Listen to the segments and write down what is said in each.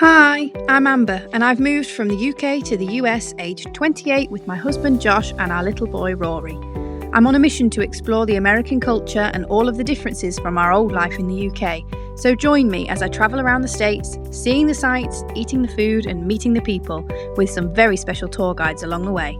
Hi, I'm Amber, and I've moved from the UK to the US aged 28 with my husband Josh and our little boy Rory. I'm on a mission to explore the American culture and all of the differences from our old life in the UK. So join me as I travel around the States, seeing the sights, eating the food and meeting the people, with some very special tour guides along the way.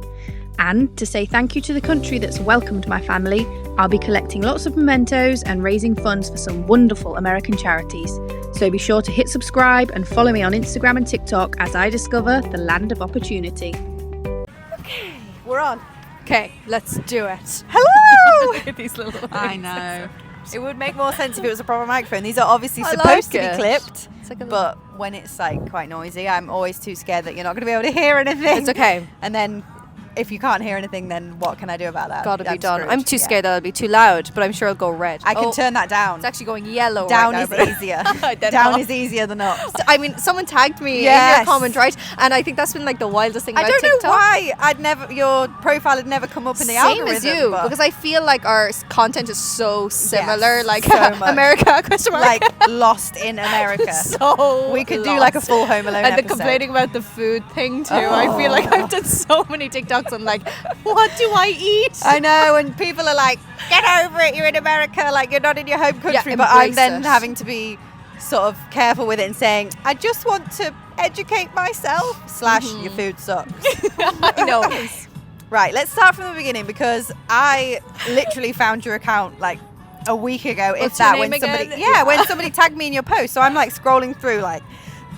And to say thank you to the country that's welcomed my family, I'll be collecting lots of mementos and raising funds for some wonderful American charities. So be sure to hit subscribe and follow me on Instagram and TikTok as I discover the land of opportunity. Okay, we're on. Okay, let's do it. Hello! Look at these little things. I know. It would make more sense if it was a proper microphone. These are obviously supposed to be clipped, Like but when it's like quite noisy, I'm always too scared that you're not going to be able to hear anything. It's okay. And then if you can't hear anything, then what can I do about that? Gotta be I'm done. screwed. I'm too scared that it'll be too loud, but I'm sure it'll go red. I can turn that down. It's actually going yellow. Down right is now, easier. Then Down up. is easier than up. I mean, someone tagged me in Yes. your comment, right? And I think that's been like the wildest thing I about don't TikTok. know why your profile had never come up in the Same algorithm. as you, but because I feel like our content is so similar, Yes, like so much. America, question mark. like lost in America. So We could do like a lost. full Home Alone And the episode. complaining about the food thing too. I feel like I've done so many TikToks on like, what do I eat? I know, and people are like, get over it, you're in America, like you're not in your home country. Yeah, but I'm embrace then it. having to be sort of careful with it and saying, I just want to educate myself, / your food sucks. I know. Right, let's start from the beginning, because I literally found your account like a week ago, What's your name when somebody again? when somebody tagged me in your post. So I'm like scrolling through, like,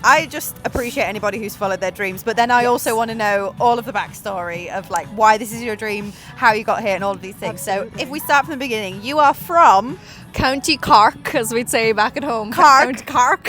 I just appreciate anybody who's followed their dreams, but then I also want to know all of the backstory of like why this is your dream, how you got here, and all of these things. Absolutely. So if we start from the beginning, you are from County Cork, as we'd say back at home. Cork.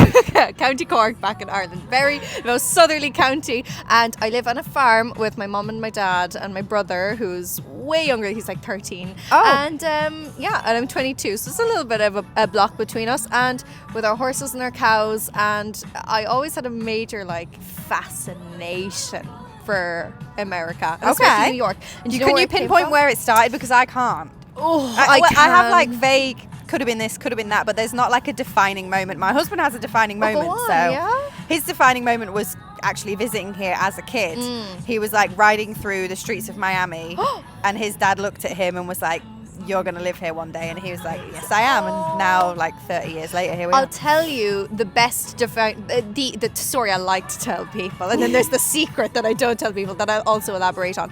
County Cork, back in Ireland. Very most southerly county. And I live on a farm with my mum and my dad and my brother, who's way younger. He's like 13. Oh. And and I'm 22. So it's a little bit of a block between us. And with our horses and our cows. And I always had a major like fascination for America, and especially New York. And Can you pinpoint where it started? Because I can't. Oh, I have can. like vague, could have been this, could have been that, but there's not like a defining moment. My husband has a defining go moment. on, So yeah? his defining moment was actually visiting here as a kid. He was like riding through the streets of Miami and his dad looked at him and was like, you're going to live here one day. And he was like, yes, I am. And now, like 30 years later, here we I'll are. tell you the best the story I like to tell people, and then there's the secret that I don't tell people that I'll also elaborate on.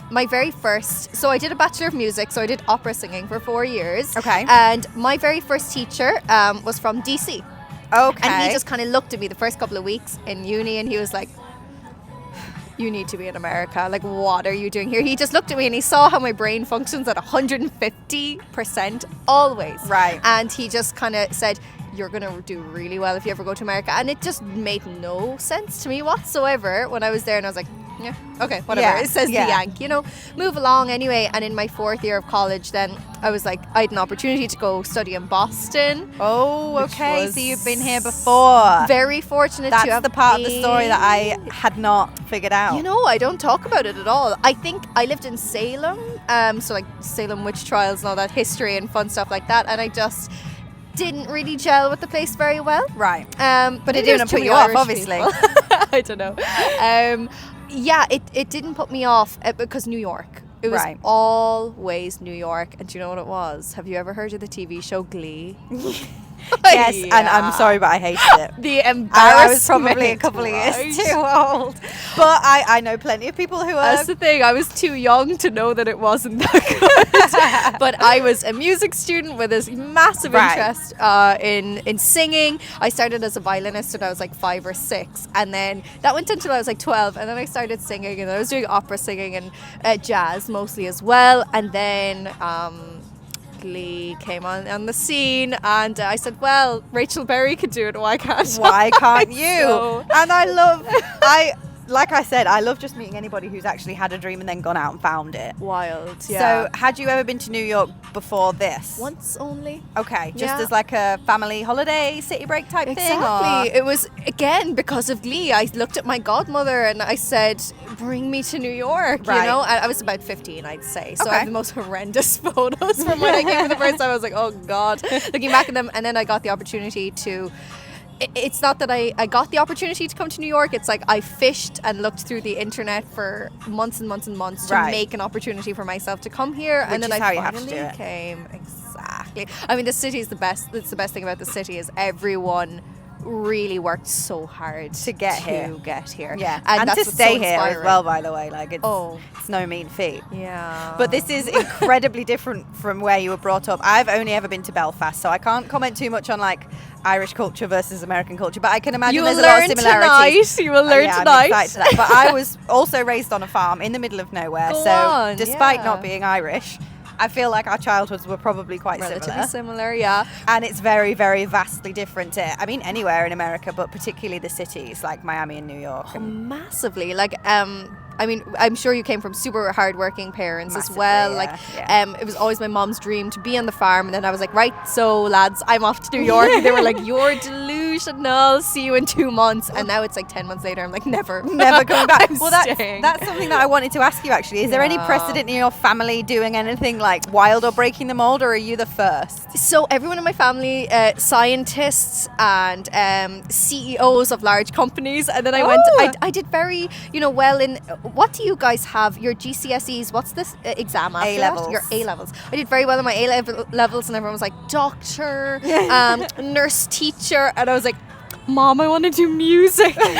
My very first, so I did a Bachelor of Music, so I did opera singing for 4 years. Okay. And my very first teacher was from DC. Okay. And he just kind of looked at me the first couple of weeks in uni, and he was like, you need to be in America. Like, what are you doing here? He just looked at me and he saw how my brain functions at 150% always. Right. And he just kind of said, you're going to do really well if you ever go to America. And it just made no sense to me whatsoever when I was there. And I was like, yeah, okay, whatever. Yeah, It says yeah. the Yank, move along anyway. And in my 4th year of college, then I was like, I had an opportunity to go study in Boston. Oh, which okay. was So you've been here before. Very fortunate to That's have the part of the been. story that I had not figured out. I don't talk about it at all. I think I lived in Salem, so like Salem witch trials and all that history and fun stuff like that, and I just didn't really gel with the place very well. Right. But But it maybe there's didn't too put many you off, Irish obviously. people. I don't know. Yeah, it didn't put me off because New York. It was Right. always New York. And do you know what it was? Have you ever heard of the TV show Glee? Yes, and I'm sorry, but I hated it. The embarrassment. I was probably a couple of years right? too old. But I know plenty of people who are. That's the thing. I was too young to know that it wasn't that good. But I was a music student with this massive Right. interest in singing. I started as a violinist when I was like 5 or 6, and then that went until I was like 12. And then I started singing, and I was doing opera singing and jazz mostly as well. And then Glee came on the scene, and I said, well, Rachel Berry could do it, why can't Why can't you? So- And like I said, I love just meeting anybody who's actually had a dream and then gone out and found it. Wild, yeah. So, had you ever been to New York before this? Once only. Okay, just Yeah. as like a family holiday, city break type thing? Exactly. Or? It was, again, because of Glee. I looked at my godmother and I said, bring me to New York, Right. And I was about 15, I'd say. So I Okay. have the most horrendous photos from when I came for the first time. I was like, oh, God. Looking back at them. And then I got the opportunity to it's not that I got the opportunity to come to New York. It's like I fished and looked through the internet for months and months and months to make an opportunity for myself to come here. Which and then is I how you finally have to do it. came. Exactly. I mean, the city is the best. That's the best thing about the city is everyone really worked so hard to get here. Yeah. And that's to what's stay so here as inspiring. well, by the way. Like, it's no mean feat. Yeah. But this is incredibly different from where you were brought up. I've only ever been to Belfast, so I can't comment too much on like Irish culture versus American culture, but I can imagine there's a lot of similarities. You will learn I'm tonight. excited to that. But I was also raised on a farm in the middle of nowhere, despite not being Irish, I feel like our childhoods were probably quite relatively similar, yeah. And it's very, very vastly different to, I mean, anywhere in America, but particularly the cities like Miami and New York. Massively. Like, I mean, I'm sure you came from super hardworking parents as well. It was always my mom's dream to be on the farm. And then I was like, right, so lads, I'm off to New York. And they were like, you're delusional. See you in 2 months. And now it's like 10 months later. I'm like, never coming back. Well, that's something that I wanted to ask you actually. Is there any precedent in your family doing anything like wild or breaking the mold, or are you the first? So everyone in my family, scientists and CEOs of large companies. And then I did very, well in... What do you guys have? Your GCSEs, what's this exam after A-levels. Your A-levels. I did very well in my A-levels and everyone was like, doctor, nurse, teacher. And I was like, Mom, I want to do music. Do you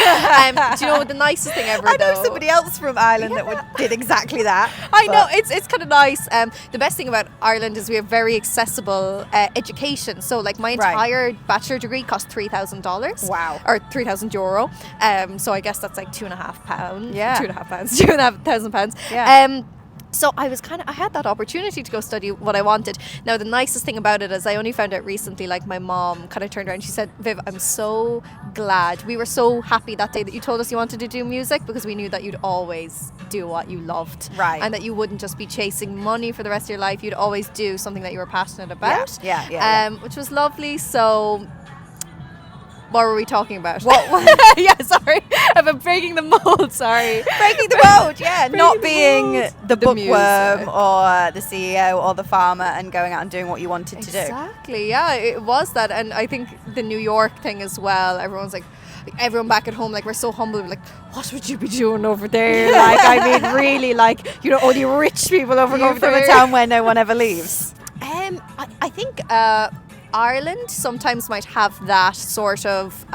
know the nicest thing ever, I know somebody else from Ireland that did exactly that. I know, it's kind of nice. The best thing about Ireland is we have very accessible education. So like my entire bachelor degree cost $3,000. Wow. Or €3,000. So I guess that's like £2.5. Yeah. £2,500. Yeah. So I had that opportunity to go study what I wanted. Now, the nicest thing about it is I only found out recently, like my mom kind of turned around and she said, Viv, I'm so glad. We were so happy that day that you told us you wanted to do music because we knew that you'd always do what you loved. Right. And that you wouldn't just be chasing money for the rest of your life. You'd always do something that you were passionate about. Yeah. Which was lovely. So... what were we talking about? What? Yeah, sorry. I've been breaking the mold, sorry. Breaking the mold, yeah. Not being the bookworm or the CEO or the farmer and going out and doing what you wanted to do. Exactly, yeah. It was that. And I think the New York thing as well, everyone's like, everyone back at home, like, we're so humble. We're like, what would you be doing over there? Like, I mean, really, like, only rich people over there. From a town where no one ever leaves. I think... Ireland sometimes might have that sort of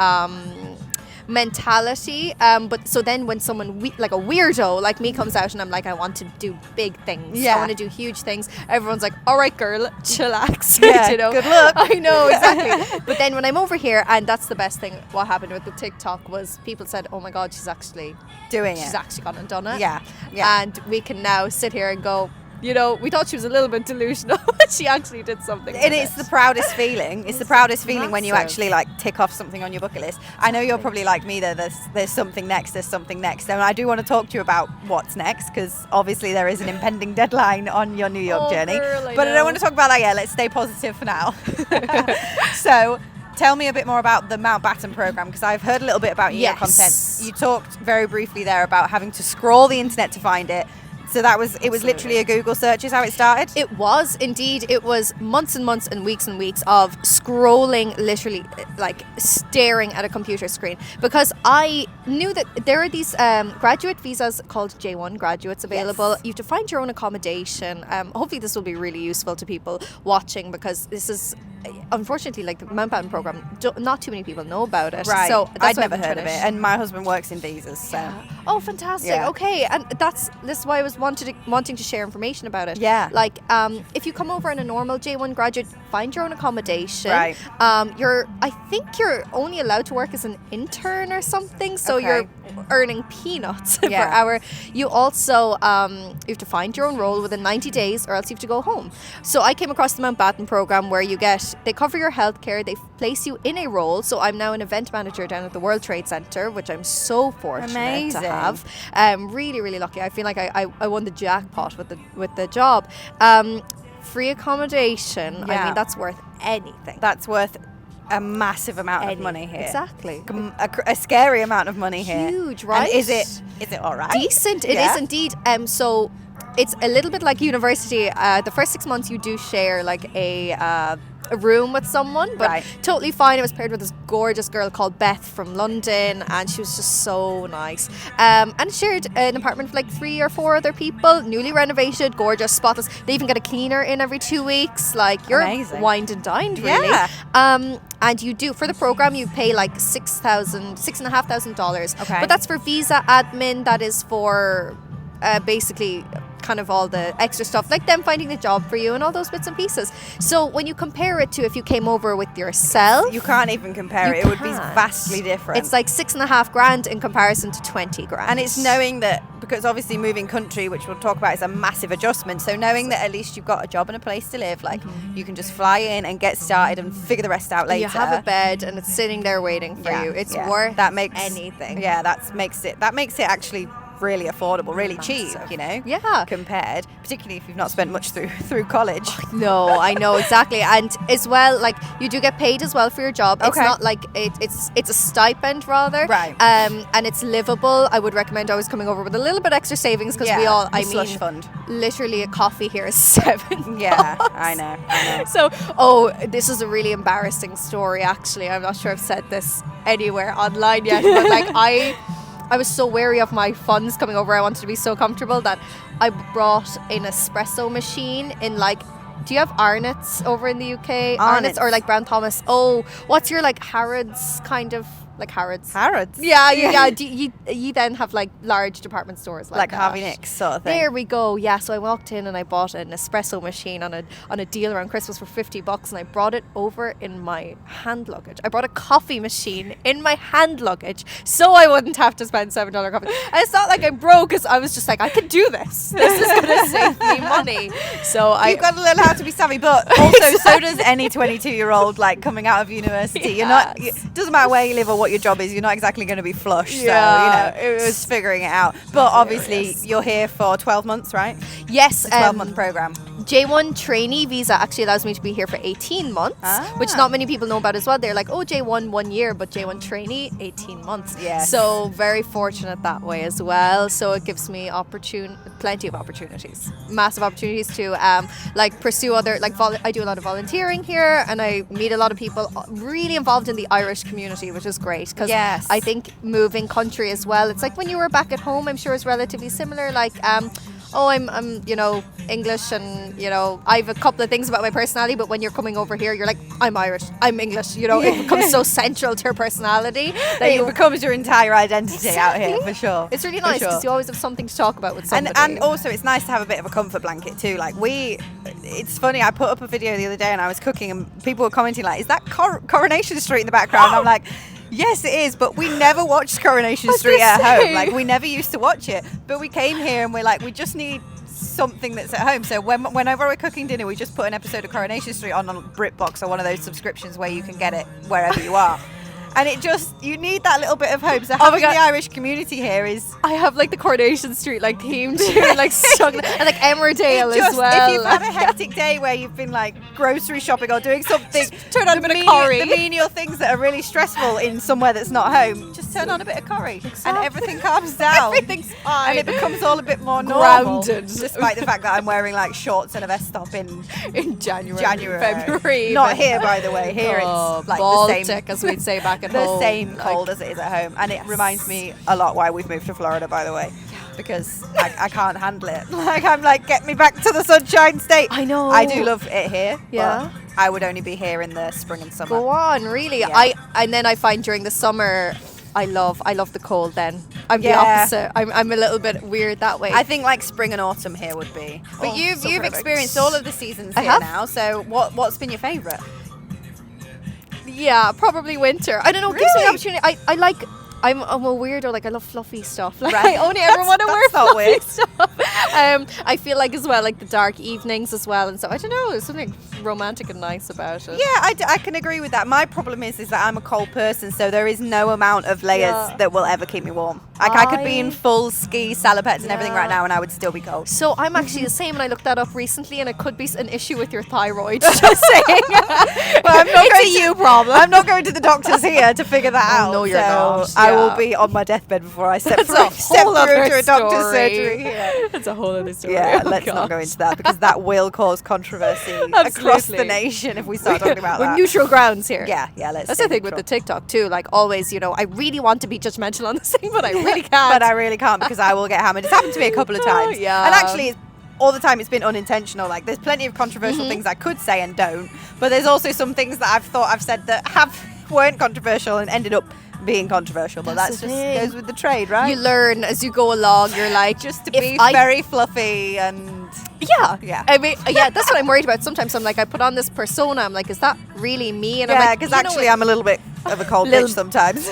mentality, but so then when someone like a weirdo like me comes out and I'm like, I want to do big things, I want to do huge things, everyone's like, all right girl, chillax. Good luck. I know, exactly. But then when I'm over here, and that's the best thing, what happened with the TikTok was people said, oh my god, she's actually doing it, she's actually gone and done it. Yeah. And we can now sit here and go, we thought she was a little bit delusional, but she actually did something. And it's the proudest feeling. It's the proudest feeling when you actually like tick off something on your bucket list. I know you're probably like me there. There's something next. And I do want to talk to you about what's next, because obviously there is an impending deadline on your New York journey. Girl, but I don't want to talk about that yet. Let's stay positive for now. So tell me a bit more about the Mountbatten program, because I've heard a little bit about your content. You talked very briefly there about having to scroll the internet to find it. So it was literally a Google search is how it started? It was indeed. It was months and months and weeks of scrolling, literally like staring at a computer screen, because I knew that there are these graduate visas called J1 graduates available. Yes. You have to find your own accommodation. Hopefully this will be really useful to people watching, because this is unfortunately like the Mountbatten program, not too many people know about it. Right. So I'd never heard of it, and my husband works in visas. So. Yeah. Oh, fantastic. Yeah. Okay, and this is why I was wanting to share information about it. Yeah. Like, if you come over in a normal J1 graduate, find your own accommodation. Right. I think you're only allowed to work as an intern or something, so you're earning peanuts per hour. You also you have to find your own role within 90 days, or else you have to go home. So I came across the Mountbatten program where they cover your healthcare, they place you in a role. So I'm now an event manager down at the World Trade Center, which I'm so fortunate to have. Really, really lucky. I feel like I won the jackpot with the job. Free accommodation. Yeah. I mean, that's worth anything. That's worth a massive amount of money here. Exactly. A scary amount of money here. Huge, right? And is it all right? Decent. It is indeed. So it's a little bit like university. The first 6 months you do share like a a room with someone, but Right. totally fine. I was paired with this gorgeous girl called Beth from London, and she was just so nice. And shared an apartment with like 3 or 4 other people, newly renovated, gorgeous, spotless. They even get a cleaner in every 2 weeks. Like, you're Amazing. wined and dined, really. Yeah. And you do, for the program, you pay like $6,500. Okay. But that's for visa admin. That is for basically kind of all the extra stuff, like them finding a job for you and all those bits and pieces. So when you compare it to if you came over with yourself, You can't even compare it. It would be can't. vastly different. it's like $6,500 in comparison to 20 grand. And it's knowing that, because obviously moving country, which we'll talk about, is a massive adjustment. So knowing that at least you've got a job and a place to live, like you can just fly in and get started and figure the rest out later. you have a bed and it's sitting there waiting for you. It's worth that makes anything. Yeah, that makes it actually really affordable, really cheap, you know. Yeah. Compared, particularly if you've not spent much through college. No, I know exactly, and as well, like you do get paid as well for your job. It's Okay. not like it's a stipend rather, Right. And it's livable. I would recommend always coming over with a little bit extra savings because we all, I a slush mean, fund. literally a coffee here is $7. Yeah, I know. So, this is a really embarrassing story. Actually, I'm not sure I've said this anywhere online yet, but like I was so wary of my funds coming over. I wanted to be so comfortable that I brought an espresso machine in like. Do you have Arnott's over in the UK? Arnott's or like Brown Thomas? Oh, what's your like Harrods kind of like Harrods? Harrods. Yeah. Do you then have like large department stores like that? Harvey Nicks sort of thing. There we go. Yeah, so I walked in and I bought an espresso machine on a deal around Christmas for $50, and I brought it over in my hand luggage. I brought a coffee machine in my hand luggage so I wouldn't have to spend $7 coffee. And it's not like I'm broke, because I was just like, I can do this. This is going to save me money. So You've got to learn how to be savvy, but also so does any 22-year-old like coming out of university. You're not. It doesn't matter where you live or what your job is. You're not exactly going to be flush. Yeah, so it was figuring it out. But obviously, you're here for 12 months, right? Yes, 12-month program. J1 trainee visa actually allows me to be here for 18 months, which not many people know about as well. They're like, oh, J1 1 year, but J1 trainee 18 months. Yes. So very fortunate that way as well. So it gives me plenty of opportunities, massive opportunities to like pursue other I do a lot of volunteering here, and I meet a lot of people really involved in the Irish community, which is great because Yes. I think moving country as well. It's like when you were back at home, I'm sure it's relatively similar. Like I'm English, and I have a couple of things about my personality, but when you're coming over here, you're like, I'm Irish, I'm English, it becomes so central to your personality that It becomes your entire identity out here, for sure. It's really For nice sure. because you always have something to talk about with somebody. And also it's nice to have a bit of a comfort blanket too. Like it's funny, I put up a video the other day and I was cooking and people were commenting like, is that Coronation Street in the background? I'm like, yes it is, but we never watched Coronation Street at home. Like we never used to watch it, but we came here and we're like, we just need something that's at home. So whenever we're cooking dinner, we just put an episode of Coronation Street on BritBox or one of those subscriptions where you can get it wherever you are. And you need that little bit of hope. So having the Irish community here is... I have like the Coronation Street like theme too, like struggling, and like Emmerdale as well. If you've had a hectic day where you've been like grocery shopping or doing something, turn on a bit of curry. The menial things that are really stressful in somewhere that's not home, just turn on a bit of curry and everything calms down. Everything's fine. And it becomes all a bit more normal. Grounded. Despite the fact that I'm wearing like shorts and a vest top in January, February. Not here, by the way. Here it's like Baltic, the same, as we'd say back at the home. same cold as it is at home. And it reminds me a lot why we've moved to Florida, by the way. Because I can't handle it. Like I'm like, get me back to the sunshine state. I know. I do love it here. Yeah. But I would only be here in the spring and summer. Go on, really. Yeah. And then I find during the summer, I love the cold. Then I'm the opposite. I'm a little bit weird that way. I think like spring and autumn here would be. But you've perfect. experienced all of the seasons I here have. now. So what's been your favourite? Yeah, probably winter. I don't know. It gives me the opportunity. I like. I'm a weirdo. Like I love fluffy stuff. Like Right. I only ever want to wear that's not fluffy weird. stuff. I feel like as well, like the dark evenings as well, and so I don't know. There's something romantic and nice about it. Yeah, I can agree with that. My problem is that I'm a cold person, so there is no amount of layers that will ever keep me warm. Like I could be in full ski salopettes and everything right now, and I would still be cold. So I'm actually the same, and I looked that up recently, and it could be an issue with your thyroid. Just saying. Well, I'm not going to the doctors here to figure that out. No, you're not. I Yeah. will be on my deathbed before I step That's through a whole other into a doctor's story. surgery here. That's a whole other story. Yeah, Oh, let's God. not go into that because that will cause controversy Absolutely. across the nation if we start talking about We're that. neutral grounds here. Yeah, let's. That's the thing with the TikTok too. Like always, I really want to be judgmental on this thing, but I really can't. But I really can't because I will get hammered. It's happened to me a couple of times. Yeah. And actually, all the time it's been unintentional. Like there's plenty of controversial things I could say and don't, but there's also some things that I've thought I've said that weren't controversial and ended up being controversial. But That's that's the just thing. goes with the trade, right? You learn as you go along. You're like, just to if be I- very fluffy and Yeah. I mean, that's what I'm worried about. Sometimes I'm like, I put on this persona. I'm like, is that really me? And I'm yeah, like, because you know actually what? I'm a little bit of a cold Little- bitch sometimes.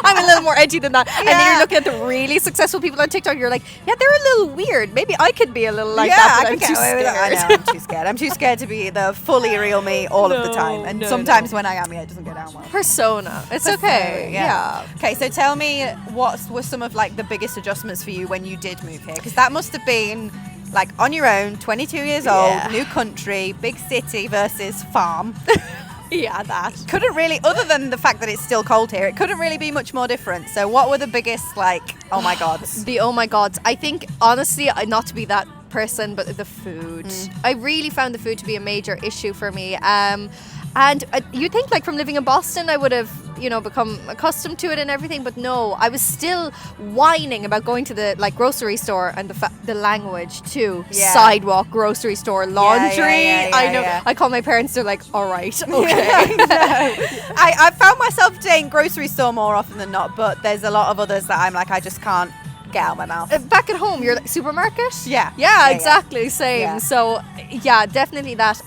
I'm a little more edgy than that. And then Yeah. you're looking at the really successful people on TikTok. You're like, yeah, they're a little weird. Maybe I could be a little like yeah, that, but I I'm can too get away with it. scared. I know, I'm too scared. I'm too scared to be the fully real me all of the time. And no, sometimes when I am, it doesn't go down well. Persona. It's okay. Yeah. Okay, so tell me what were some of like the biggest adjustments for you when you did move here? Because that must have been like on your own, 22 years Yeah. old, new country, big city versus farm. Yeah, that. Couldn't really, other than the fact that it's still cold here, it couldn't really be much more different. So what were the biggest like, oh my gods? The oh my gods. I think honestly, not to be that person, but the food. I really found the food to be a major issue for me. And you think like from living in Boston, I would have, become accustomed to it and everything, but no, I was still whining about going to the like grocery store and the language too. Yeah. Sidewalk, grocery store, laundry. yeah, I know. yeah. I call my parents. They're like, all right, okay. I found myself saying grocery store more often than not, but there's a lot of others that I'm like, I just can't get out of my mouth. Back at home, you're like supermarket. Yeah. Yeah, Yeah, exactly. Same. Yeah. So yeah, definitely that.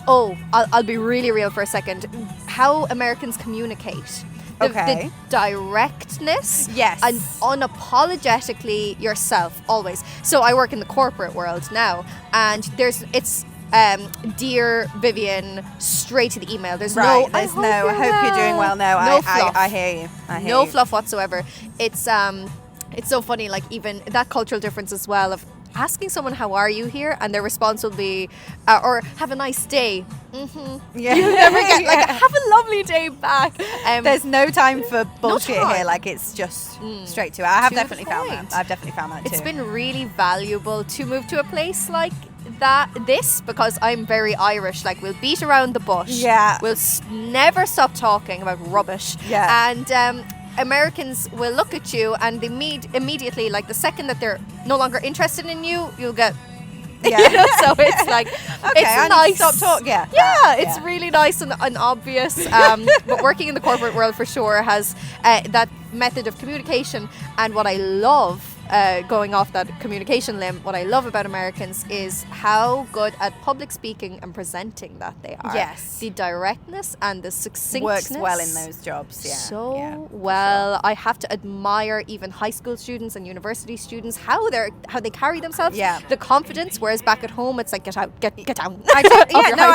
I'll be really real for a second. How Americans communicate. Okay. The directness. Yes. And unapologetically yourself, always. So I work in the corporate world now, and it's dear Vivienne, straight to the email. There's Right, no. there's I hope you're doing well. No, No fluff. I hear you. I hear No you. fluff whatsoever. It's so funny, like even that cultural difference as well of asking someone how are you here, and their response will be or have a nice day. Yeah. You never get like Yeah. have a lovely day back. There's no time for bullshit time. here. Like it's just straight to it. I have To the definitely found point. that. I've definitely found that too. It's been really valuable to move to a place like this because I'm very Irish. Like we'll beat around the bush. Yeah. We'll never stop talking about rubbish. Yeah. And Americans will look at you and immediately, like the second that they're no longer interested in you, you'll get. Yeah. So it's like Okay, it's I need to nice. stop talking. Yeah. Yeah, it's really nice and obvious. But working in the corporate world for sure has that method of communication. And what I love, going off that communication limb, what I love about Americans is how good at public speaking and presenting that they are. Yes. The directness and the succinctness. Works well in those jobs. Yeah. So yeah, for well. sure. I have to admire even high school students and university students how they carry themselves. Yeah. The confidence. Whereas back at home, it's like get out, get down. I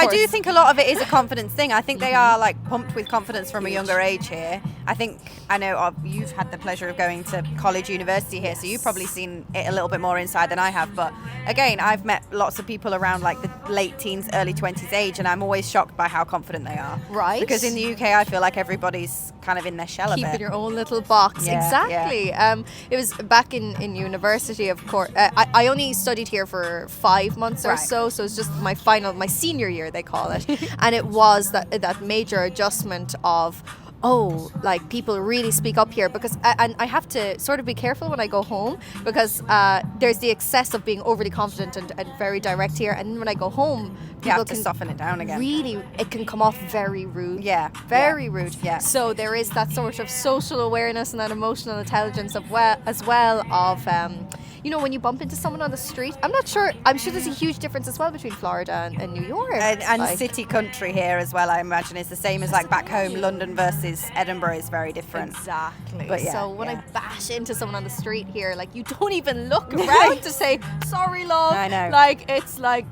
I do think a lot of it is a confidence thing. I think they are like pumped with confidence from a younger age here. I know you've had the pleasure of going to college, university here, so you've probably seen it a little bit more inside than I have. But again, I've met lots of people around like the late teens, early 20s age, and I'm always shocked by how confident they are. Right. Because in the UK, I feel like everybody's kind of in their shell a Keep bit. in your own little box. Yeah, Exactly. It was back in university, of course. I only studied here for 5 months or Right. so it's just my senior year, they call it. And it was that major adjustment of, like people really speak up here because and I have to sort of be careful when I go home because there's the excess of being overly confident and very direct here, and when I go home You people have to can soften it down again. really, it can come off very rude. Yeah, Very yeah, rude. yeah. So there is that sort of social awareness and that emotional intelligence as well of when you bump into someone on the street. I'm sure there's a huge difference as well between Florida and New York. And Like, city country here as well, I imagine, is the same as like back home. London versus Edinburgh is very different. Exactly. But yeah, so when yeah. I bash into someone on the street here, like you don't even look around to say sorry, love. I know. Like it's like.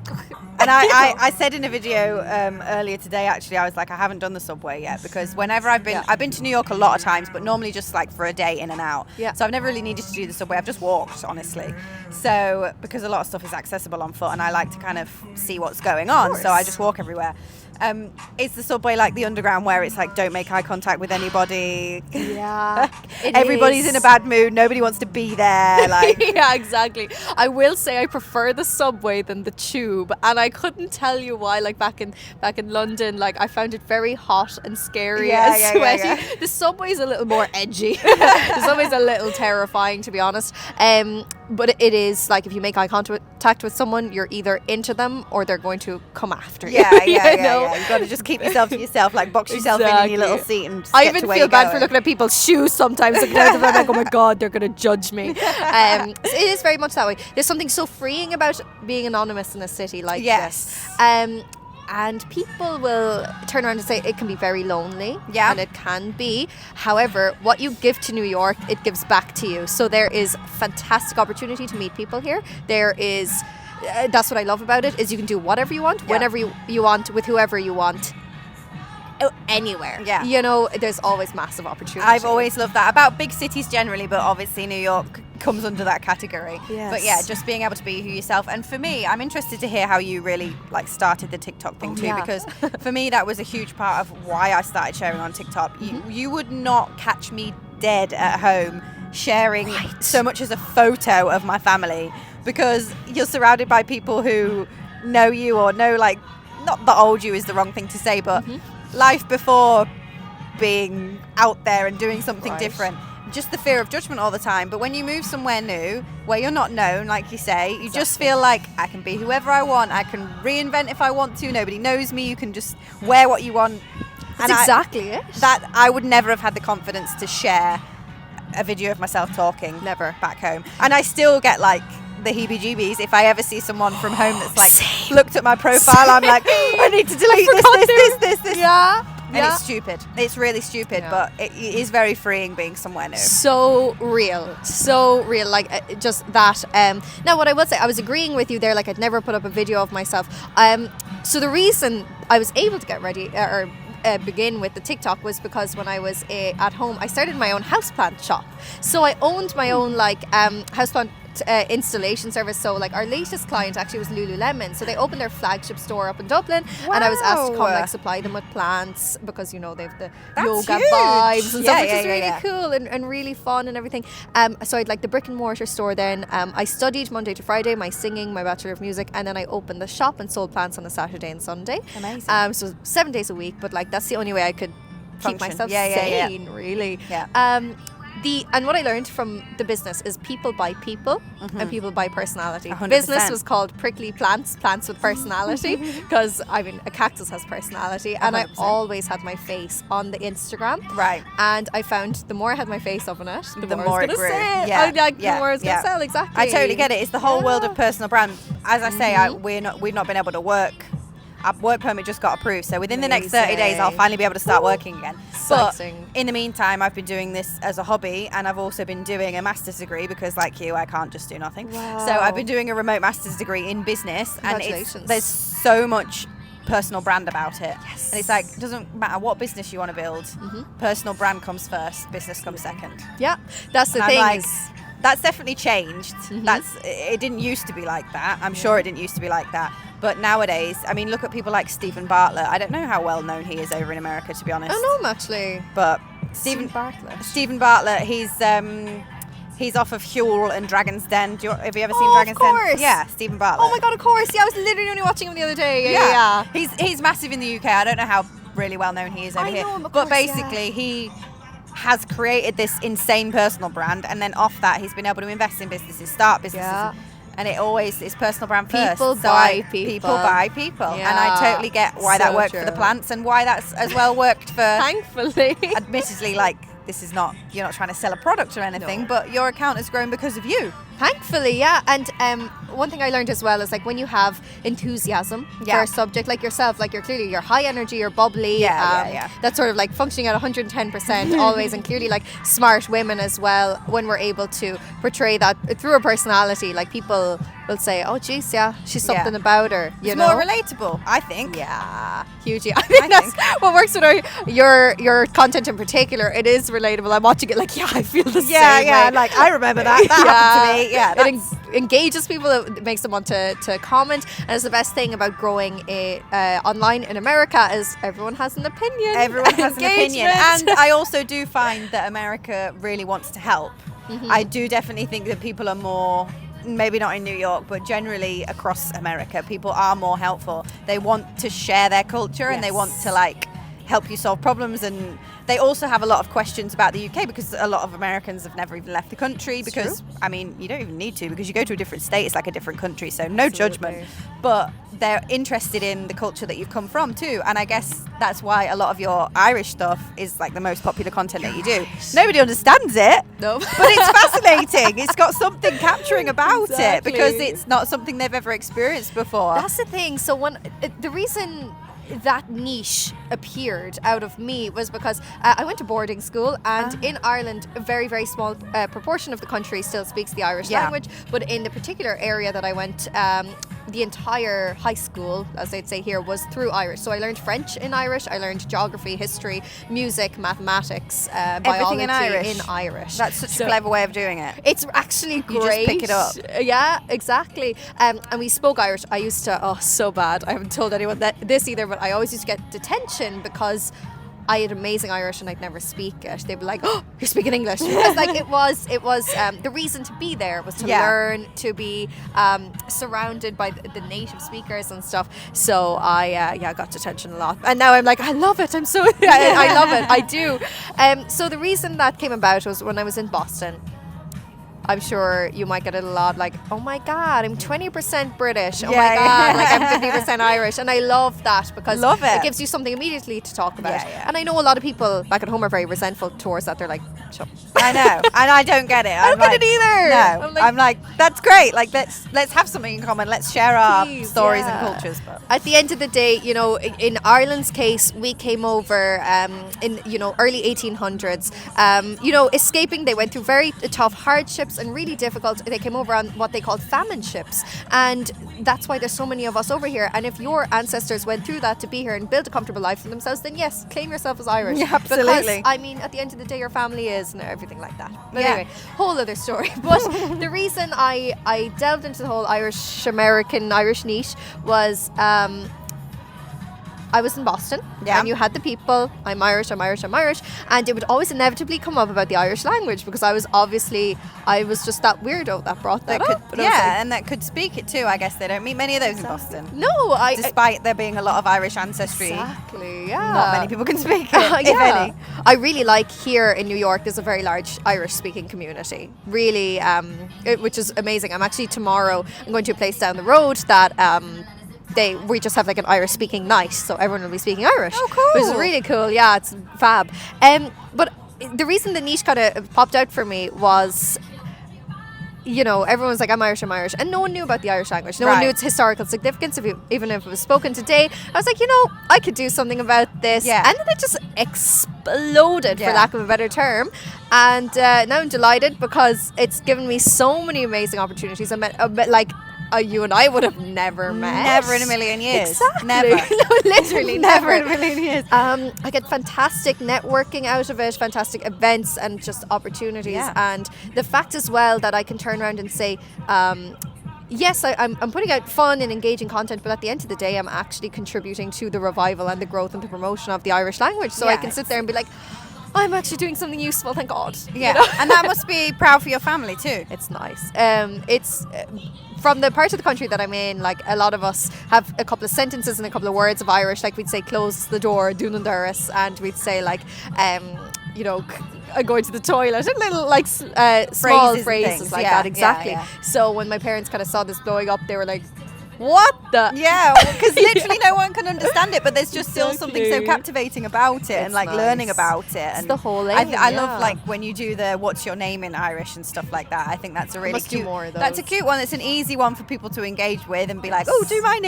And I said in a video earlier today, actually, I was like, I haven't done the subway yet because whenever I've been to New York a lot of times, but normally just like for a day in and out. Yeah. So I've never really needed to do the subway. I've just walked, honestly. So because a lot of stuff is accessible on foot, and I like to kind of see what's going on, so I just walk everywhere. Is the subway like the underground where it's like don't make eye contact with anybody? Yeah. Everybody's in a bad mood. Nobody wants to be there. Like yeah, exactly. I will say I prefer the subway than the tube, and I couldn't tell you why. Like back in London, like I found it very hot and scary and sweaty. Yeah. The subway's a little more edgy. The subway's a little terrifying, to be honest. But it is like if you make eye contact with someone, you're either into them or they're going to come after you. Yeah. know? You've got to just keep yourself to yourself, like box yourself in your little seat and just I get even to where feel you're bad going. for looking at people's shoes sometimes. Looking at them, I'm like, oh my God, they're going to judge me. It is very much that way. There's something so freeing about being anonymous in a city like this. And people will turn around and say it can be very lonely. Yeah. And it can be. However, what you give to New York, it gives back to you. So there is fantastic opportunity to meet people here. There is, that's what I love about it, is you can do whatever you want, whenever you want, with whoever you want. Anywhere. Yeah. You know, there's always massive opportunity. I've always loved that about big cities generally, but obviously New York comes under that category. Yes. But yeah, just being able to be yourself. And for me, I'm interested to hear how you really like started the TikTok thing too, because for me that was a huge part of why I started sharing on TikTok. You would not catch me dead at home sharing so much as a photo of my family, because you're surrounded by people who know you or know, like, not that old you is the wrong thing to say, but life before being out there and doing something different. Just the fear of judgment all the time. But when you move somewhere new where you're not known, like you say, you just feel like I can be whoever I want. I can reinvent if I want to. Nobody knows me. You can just wear what you want. That's exactly it. That I would never have had the confidence to share a video of myself talking. Never. Back home. And I still get like the heebie-jeebies if I ever see someone from home that's like looked at my profile. I'm like, I need to delete this. Yeah. And it's stupid. It's really stupid, but it is very freeing being somewhere new. So real. Like just that. Now, what I will say, I was agreeing with you there. Like I'd never put up a video of myself. So the reason I was able to get ready or begin with the TikTok was because when I was at home, I started my own houseplant shop. So I owned my own like houseplant installation service. So like our latest client actually was Lululemon, so they opened their flagship store up in Dublin. And I was asked to come like supply them with plants because you know they have the yoga huge. Vibes and stuff, which is really Yeah. cool and really fun and everything. So I'd like the brick and mortar store then. I studied Monday to Friday, my singing, my Bachelor of Music, and then I opened the shop and sold plants on a Saturday and Sunday. Amazing. So 7 days a week, but like that's the only way I could keep myself sane, really. And what I learned from the business is people buy people and people buy personality. 100%. Business was called Prickly Plants with personality, because I mean a cactus has personality, and 100%. I always had my face on the Instagram. Right. And I found the more I had my face up on it, the more more it was it going to grew. sell. Yeah. The more it was going to sell, exactly. I totally get it. It's the whole world of personal brand. As I say, Mm-hmm. we've not been able to work. Our work permit just got approved, so within the next 30 days I'll finally be able to start working again. Exciting. But in the meantime, I've been doing this as a hobby, and I've also been doing a master's degree because, like you, I can't just do nothing. Wow. So I've been doing a remote master's degree in business, and Congratulations. there's so much personal brand about it. Yes. And it's like, it doesn't matter what business you want to build, personal brand comes first, business comes second. Yeah, that's the And thing. I'm like, that's definitely changed. It didn't used to be like that. I'm sure it didn't used to be like that. But nowadays, I mean, look at people like Stephen Bartlett. I don't know how well known he is over in America, to be honest. I know him actually. But Stephen Bartlett. Stephen Bartlett, he's off of Huel and Dragon's Den. Have you ever seen Oh, Dragon's of course. Den? Yeah, Stephen Bartlett. Oh my god, of course. Yeah, I was literally only watching him the other day. Yeah. He's massive in the UK. I don't know how really well known he is over I here. know him, of but course, basically, he has created this insane personal brand, and then off that, he's been able to invest in businesses, start businesses. Yeah. And it always is personal brand first. People So buy people. People buy people. And Yeah. I totally get why that So worked for the true. plants and why that's as well worked for, Thankfully. admittedly, like, this is not, you're not trying to sell a product or anything, No. but your account has grown because of you. Thankfully, yeah. And one thing I learned as well is like when you have enthusiasm for a subject like yourself, like you're high energy, you're bubbly. Yeah. That's sort of like functioning at 110% always, and clearly like smart women as well. When we're able to portray that through a personality, like people will say, "Oh, geez, yeah, she's something about her." You It's know, more relatable, I think. yeah, hugely. I think that's what works with your content in particular. It is relatable. I'm watching it like, yeah, I feel the same way. Like, I remember that. That happened to me. Yeah, engages people. It makes them want to comment. And it's the best thing about growing online in America is everyone has an opinion. Everyone has an opinion. And I also do find that America really wants to help. I do definitely think that people are more, maybe not in New York, but generally across America, people are more helpful. They want to share their culture and they want to like help you solve problems, and they also have a lot of questions about the UK because a lot of Americans have never even left the country because I mean you don't even need to, because you go to a different state, it's like a different country, so no judgment, but they're interested in the culture that you've come from too. And I guess that's why a lot of your Irish stuff is like the most popular content that you do. Nobody understands it, no, but it's fascinating. It's got something capturing about it because it's not something they've ever experienced before. That's the thing. So the reason that niche appeared out of me was because I went to boarding school, and in Ireland a very, very small proportion of the country still speaks the Irish language, but in the particular area that I went, the entire high school, as they'd say here, was through Irish. So I learned French in Irish, I learned geography, history, music, mathematics, biology in Irish. That's such a clever way of doing it. It's actually great. You just pick it up. Yeah, exactly. And we spoke Irish. I used to, so bad, I haven't told anyone this either, but I always used to get detention because I had amazing Irish and I'd never speak it. They'd be like, "Oh, you're speaking English." Because like it was the reason to be there was to learn, to be surrounded by the native speakers and stuff. So I got detention a lot, and now I'm like, I love it. I'm so I love it. I do. So the reason that came about was when I was in Boston. I'm sure you might get it a lot like, oh my God, I'm 20% British. Oh my God, like I'm 50% Irish. And I love that because it gives you something immediately to talk about. And I know a lot of people back at home are very resentful towards that. They're like, shut up. I know, and I don't get it. I don't get it either. No, I'm like, that's great. Like, let's have something in common. Let's share our stories and cultures. But at the end of the day, you know, in Ireland's case, we came over in early 1800s. Escaping, they went through very tough hardships and really difficult. They came over on what they called famine ships, and that's why there's so many of us over here. And if your ancestors went through that to be here and build a comfortable life for themselves, then yes, claim yourself as Irish. Yeah, absolutely. Because I mean, at the end of the day, your family is and everything like that. But anyway, whole other story. But the reason I delved into the whole Irish niche was I was in Boston, and you had the people, I'm Irish, and it would always inevitably come up about the Irish language because I was just that weirdo that brought that up. And that could speak it too. I guess they don't meet many of those in Boston. No, despite there being a lot of Irish ancestry. Exactly, yeah. Not many people can speak it, if any. I really like here in New York, there's a very large Irish-speaking community, really, which is amazing. I'm actually tomorrow, I'm going to a place down the road that we just have like an Irish speaking night, so everyone will be speaking Irish. Oh, cool. Which is really cool. Yeah, it's fab. But the reason the niche kind of popped out for me was, everyone's like, I'm Irish, and no one knew about the Irish language. No one knew its historical significance, even if it was spoken today. I was like, I could do something about this. Yeah. And then it just exploded, for lack of a better term. And now I'm delighted because it's given me so many amazing opportunities. I met you and I would have never met. Never in a million years. Exactly. Never. No, literally never in a million years. I get fantastic networking out of it, fantastic events and just opportunities. Yeah. And the fact as well that I can turn around and say, yes, I'm putting out fun and engaging content, but at the end of the day, I'm actually contributing to the revival and the growth and the promotion of the Irish language. So I can sit there and be like, I'm actually doing something useful, thank God. Yeah, and that must be proud for your family too. It's nice. It's from the part of the country that I'm in, like a lot of us have a couple of sentences and a couple of words of Irish, like we'd say close the door, Dunandaris, and we'd say like, I'm going to the toilet, and little like small phrases like that, exactly. Yeah. So when my parents kind of saw this blowing up, they were like, what the? Yeah, because literally no one can understand it, but there's just still something so captivating about it, and like learning about it. And it's the whole aim. I love like when you do the what's your name in Irish and stuff like that. I think that's a really cute. Do more of those. That's a cute one. It's an easy one for people to engage with and be like, oh, do my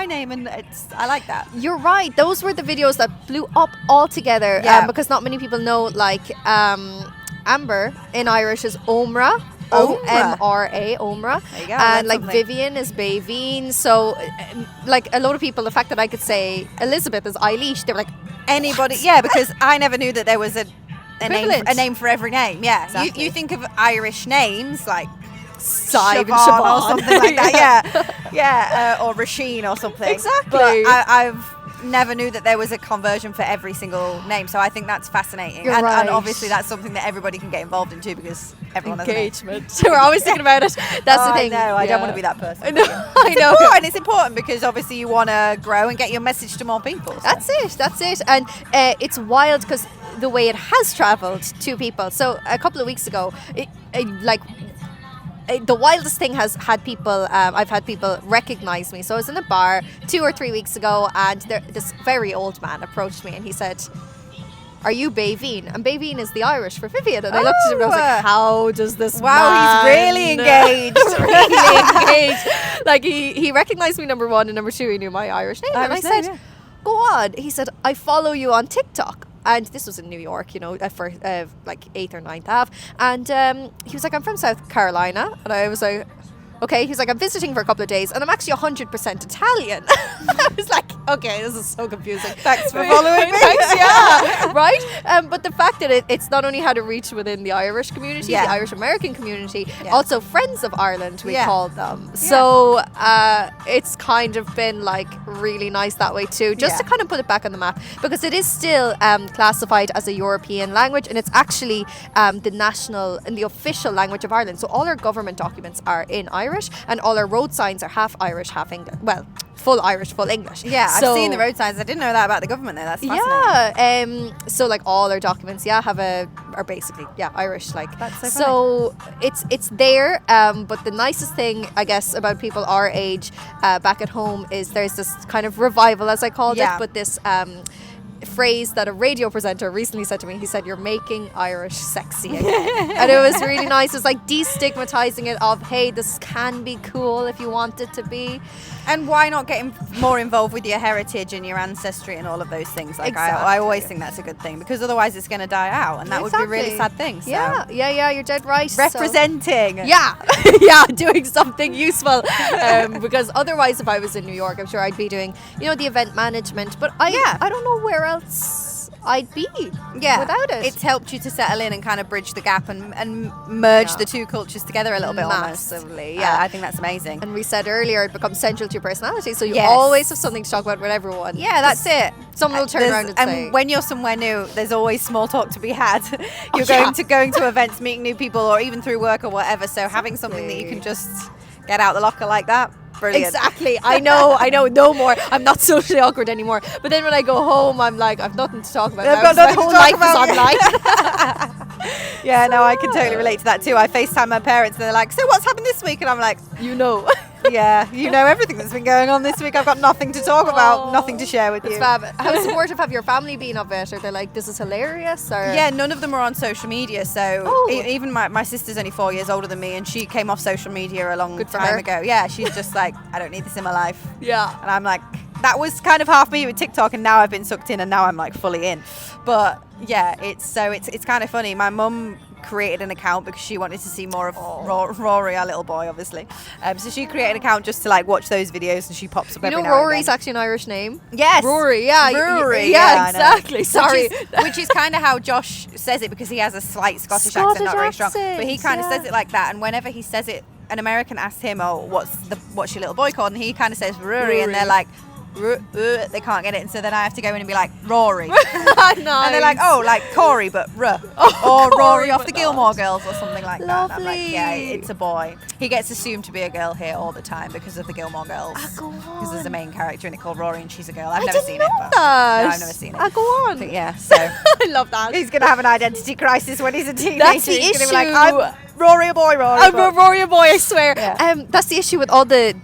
name, and I like that. You're right. Those were the videos that blew up altogether, because not many people know. Like Amber in Irish is Omra. Omra, Omra. There you go, and like Vivienne is Bavine. So like a lot of people, the fact that I could say Elizabeth is Eilish, they were like, anybody. what? Yeah, because I never knew that there was a name for every name. Yeah, exactly. You think of Irish names like Siobhan or something like that. Yeah, or Rasheen or something. Exactly. But I've never knew that there was a conversion for every single name, so I think that's fascinating. You're and right. obviously that's something that everybody can get involved in too, because everyone has a name. Engagement. So we're always thinking about it. That's the thing. No, I Yeah. don't want to be that person. I know. I know. It's important because obviously you want to grow and get your message to more people. So. That's it. And it's wild because the way it has traveled to people. So a couple of weeks ago, the wildest thing has had people, I've had people recognize me. So I was in a bar 2 or 3 weeks ago, and this very old man approached me and he said, "Are you Vivienne?" And Vivienne is the Irish for Vivienne. And I looked at him and I was like, how does this Wow, man... he's really engaged. He's really engaged. Like he recognized me, number one, and number two, he knew my Irish name. And I said, "Go on." He said, "I follow you on TikTok." And this was in New York, for like 8th or 9th Ave. And he was like, "I'm from South Carolina." And I was like, "Okay." He was like, "I'm visiting for a couple of days and I'm actually 100% Italian." I was like, okay, this is so confusing. Thanks for following me. Thanks, yeah, right? But the fact that it's not only had a reach within the Irish community, the Irish American community, also Friends of Ireland, we called them. So it's kind of been like really nice that way too, just to kind of put it back on the map, because it is still classified as a European language, and it's actually the national and the official language of Ireland. So all our government documents are in Irish, and all our road signs are half Irish, half English. Well, full Irish, full English. Yeah, I've seen the road signs. I didn't know that about the government there. That's fascinating. Yeah. So like all our documents, are basically Irish. Like that's so it's there. But the nicest thing, I guess, about people our age back at home is there's this kind of revival, as I called it, but this phrase that a radio presenter recently said to me. He said, "You're making Irish sexy again." And it was really nice. It's like destigmatizing it of, hey, this can be cool if you want it to be. And why not get more involved with your heritage and your ancestry and all of those things? Like I always think that's a good thing, because otherwise it's going to die out, and that would be a really sad thing. So. Yeah, you're dead right. Representing. Doing something useful. Because otherwise, if I was in New York, I'm sure I'd be doing, the event management. But I don't know where else I'd be without it. It's helped you to settle in and kind of bridge the gap and merge the two cultures together a little bit. Massively, almost. I think that's amazing. And we said earlier, it becomes central to your personality, so you always have something to talk about with everyone. Yeah, that's it. Someone will turn around and say, when you're somewhere new, there's always small talk to be had. You're going to events, meeting new people, or even through work or whatever, so having something that you can just get out the locker like that. Brilliant. Exactly. I know, no more. I'm not socially awkward anymore. But then when I go home, I'm like, I've nothing to talk about. I've got nothing my whole to talk life about. is online. Yeah, no, I can totally relate to that too. I FaceTime my parents and they're like, "So what's happened this week?" And I'm like, yeah, you know everything that's been going on this week. I've got nothing to talk about, nothing to share with you. It's fab. How supportive have your family been of it? Are they like, "This is hilarious"? Or? Yeah, none of them are on social media. So even my sister's only 4 years older than me, and she came off social media a long time ago. Yeah, she's just like, "I don't need this in my life." Yeah. And I'm like, that was kind of half me with TikTok, and now I've been sucked in, and now I'm like fully in. But yeah, it's kind of funny. My mum created an account because she wanted to see more of Rory, our little boy, obviously. So she created an account just to like watch those videos, and she pops up every now and Rory's again. actually an Irish name. Yes, Rory. Yeah, Rory. Yeah, exactly. Sorry, which is kind of how Josh says it, because he has a slight Scottish accent, not very strong, but he kind of says it like that. And whenever he says it, an American asks him, "Oh, what's your little boy called?" And he kind of says Rory, and they're like, they can't get it, and so then I have to go in and be like, "Rory." Nice. And they're like, "Oh, like Corey, but or Rory off the Gilmore Girls or something like that." And I'm like, "Yeah, it's a boy." He gets assumed to be a girl here all the time because of the Gilmore Girls. Because there's a main character in it called Rory, and she's a girl. I've never seen it. No, I've never seen it. Go on. But yeah, so I love that. He's gonna have an identity crisis when he's a teenager. That's the he's issue. Gonna be like, "I'm Rory a boy, Rory." I'm Rory a boy, I swear. Yeah. That's the issue with all the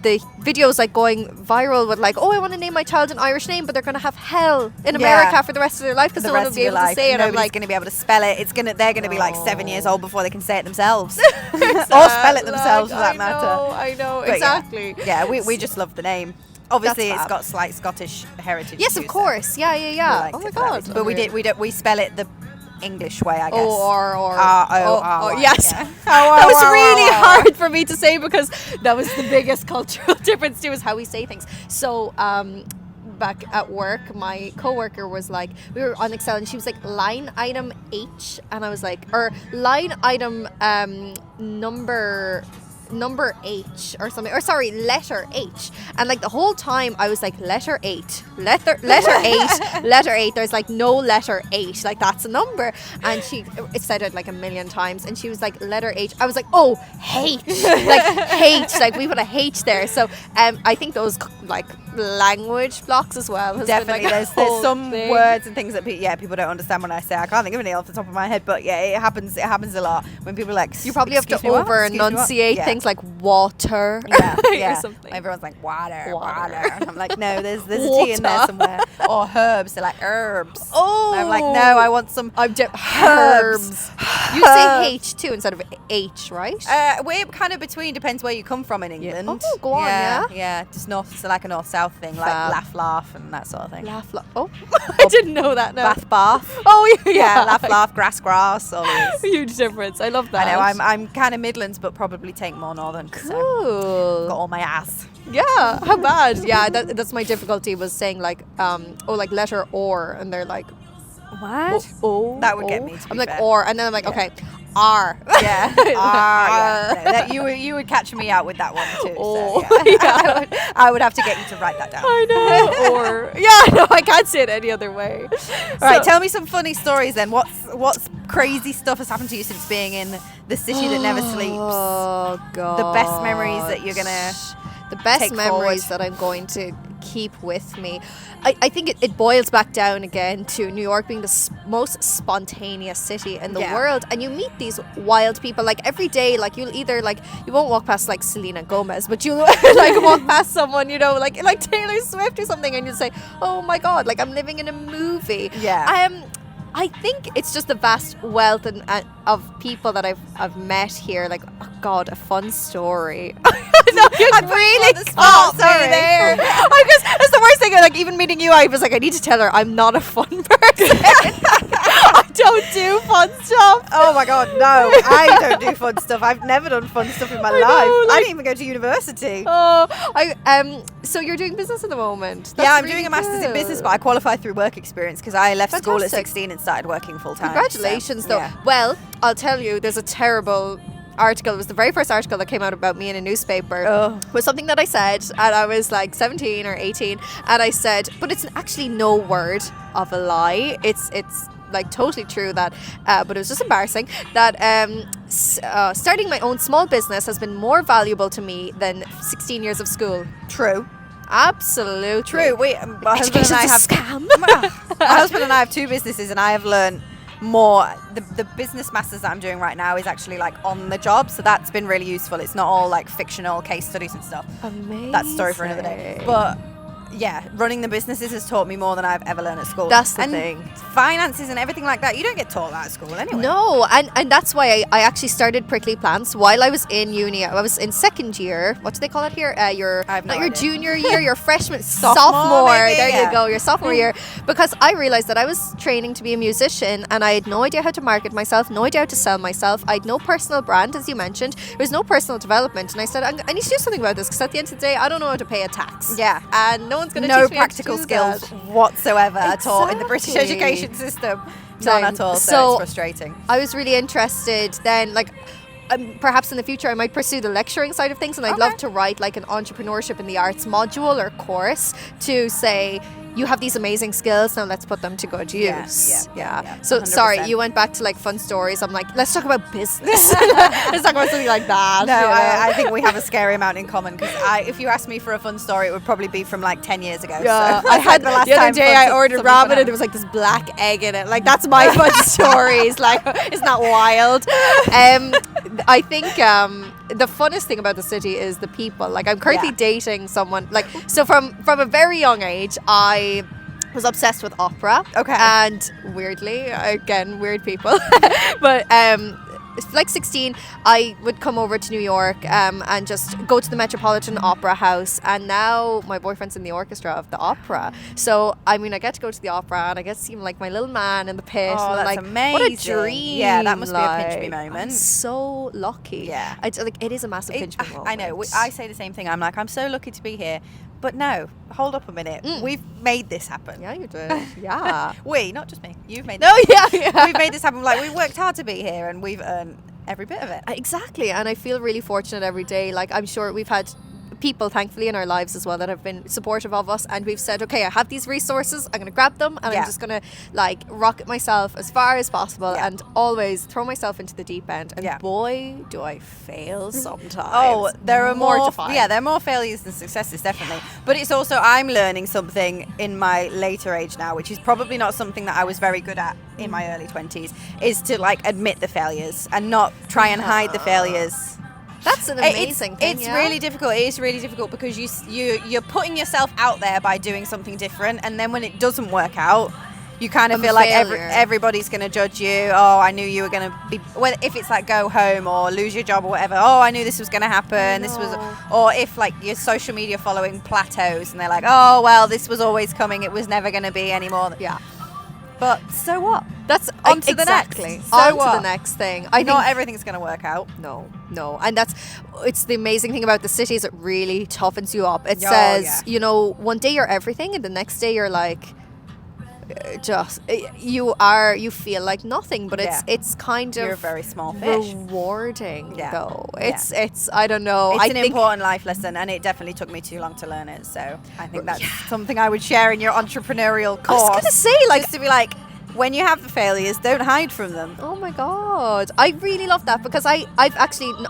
videos like going viral with like, "Oh, I want to name my child an Irish name," but they're going to have hell in America for the rest of their life because no one will be able to say it. Nobody's I'm like, going to be able to spell it. They're going to be like 7 years old before they can say it themselves, or spell it themselves for that matter. I know, But exactly. Yeah, we just love the name. Obviously, it's got slight Scottish heritage. Yes, of course. Yeah. Like oh my god. But we spell it the English way, I guess. Oh, yes. Yeah. That was really hard for me to say because that was the biggest cultural difference too, is how we say things. So back at work, my coworker was like, we were on Excel and she was like, line item H, and I was like, or line item number number H or something, or sorry, letter H, and like the whole time I was like letter 8, letter 8, letter 8. There's like no letter 8, like that's a number, and it said it like a million times, and she was like letter H. I was like, oh, H, like H, like we put a H there. So I think those like language blocks as well. Definitely, been, like, there's some thing. words and things that people don't understand when I say. I can't think of any off the top of my head, but yeah, it happens a lot when people are like. You probably have to over enunciate things like water. Yeah. Or something. Everyone's like water. And I'm like, no, there's a T in there somewhere. Or herbs. They're like herbs. Oh, and I'm like, no, I want some herbs. You say H too instead of H, right? We're kind of between. Depends where you come from in England. Oh, go on, yeah. Just north, so like a north-south thing, like laugh, and that sort of thing. Laugh. Oh, I didn't know that. No. Bath. Oh, yeah. Laugh, grass. All these. Huge difference. I love that. I know. I'm kind of Midlands, but probably take more northern. Cool. So got all my ass. Yeah. How bad? Yeah. That's my difficulty was saying like like letter or, and they're like, what? Oh. That would get me. I'm like or, and then I'm like okay. R. Yeah. R. Yeah. No, you would catch me out with that one too. Oh. So, yeah. I would have to get you to write that down. I know. Or no, I can't say it any other way. All right, tell me some funny stories then. What's crazy stuff has happened to you since being in the city that never sleeps? Oh God. The best memories that you're gonna. The best take memories forward. that I'm going to keep with me. I think it boils back down again to New York being the most spontaneous city in the world, and you meet these wild people like every day. Like you'll either like you won't walk past like Selena Gomez, but you'll like walk past someone like Taylor Swift or something, and you'll say, "Oh my God, like I'm living in a movie." Yeah. I think it's just the vast wealth of people that I've met here. Like, oh God, a fun story. I'm really caught there. That's the worst thing. Like, even meeting you, I was like, I need to tell her I'm not a fun person. I don't do fun stuff. Oh my God, no! I don't do fun stuff. I've never done fun stuff in my life. I didn't even go to university. So you're doing business at the moment? That's I'm doing a master's in business, but I qualified through work experience because I left school at 16 and started working full time. Congratulations, though. Yeah. Well, I'll tell you, there's a terrible article. It was the very first article that came out about me in a newspaper. It was something that I said, and I was like 17 or 18, and I said, but it's actually no word of a lie. It's like totally true that, but it was just embarrassing that starting my own small business has been more valuable to me than 16 years of school. True. Absolutely. True. My husband and I have scam. My husband and I have two businesses, and I have learned more. The business masters that I'm doing right now is actually like on the job, so that's been really useful. It's not all like fictional case studies and stuff. Amazing. That's a story for another day. But yeah, running the businesses has taught me more than I've ever learned at school. That's the thing. Finances and everything like that, you don't get taught that at school anyway. No, and that's why I actually started Prickly Plants while I was in uni. I was in second year. What do they call it here? Your junior year, your freshman, sophomore. Maybe, there you go, your sophomore year. Because I realized that I was training to be a musician, and I had no idea how to market myself, no idea how to sell myself. I had no personal brand, as you mentioned. There was no personal development, and I said, I need to do something about this because at the end of the day, I don't know how to pay a tax. Yeah, and no one's going to no teach me practical how to do skills that. whatsoever taught in the British education system. None at all. So it's frustrating. I was really interested then, like. Perhaps in the future I might pursue the lecturing side of things, and I'd love to write like an entrepreneurship in the arts module or course to say you have these amazing skills, now let's put them to good use. Yeah. So 100%. sorry, you went back to like fun stories. I'm like, let's talk about business. Let's talk about something like that. No, I think we have a scary amount in common because if you asked me for a fun story, it would probably be from like 10 years ago. Yeah, so I had the last the other time day I ordered ramen and there was like this black egg in it. Like that's my fun stories. Like it's not wild. I think the funnest thing about the city is the people. Like I'm currently dating someone. Like so from a very young age, I was obsessed with opera. Okay. And weirdly, again, weird people, but like 16, I would come over to New York and just go to the Metropolitan Opera House, and now my boyfriend's in the orchestra of the opera. So I mean, I get to go to the opera and I get to see him like my little man in the pit. Oh, and that's like, amazing. What a dream! Yeah, that must like, be a pinch me moment. I'm so lucky. Yeah, it is a massive pinch me moment. I know. I say the same thing. I'm like, I'm so lucky to be here. But no, hold up a minute. We've made this happen. Yeah, you did. Yeah. We, not just me. You've made this happen. Yeah. We've made this happen. Like, we've worked hard to be here, and we've earned every bit of it. Exactly, and I feel really fortunate every day. Like, I'm sure we've had people, thankfully, in our lives as well that have been supportive of us, and we've said, okay, I have these resources, I'm going to grab them, and I'm just going to like rocket myself as far as possible and always throw myself into the deep end. And boy, do I fail sometimes. Oh, there are more. Mortifying. Yeah, there are more failures than successes, definitely. But it's also, I'm learning something in my later age now, which is probably not something that I was very good at in my early 20s, is to like admit the failures and not try and hide the failures. That's an amazing thing. It's really difficult. It is really difficult because you're putting yourself out there by doing something different, and then when it doesn't work out, you kind of feel like everybody's going to judge you. Oh, I knew you were going to be. Well, if it's like go home or lose your job or whatever. Oh, I knew this was going to happen. This was, or if like your social media following plateaus, and they're like, oh well, this was always coming. It was never going to be anymore. Yeah. But so what? That's on to the next. On to the next thing. I Not think everything's going to work out. No. And it's the amazing thing about the city is it really toughens you up. It says, you know, one day you're everything and the next day you're like, you feel like nothing, but it's kind of, you're a very small fish. Rewarding though. It's I don't know. It's an important life lesson, and it definitely took me too long to learn it. So I think that's something I would share in your entrepreneurial course. I was gonna say, like, just to be like, when you have the failures, don't hide from them. Oh my God. I really love that because I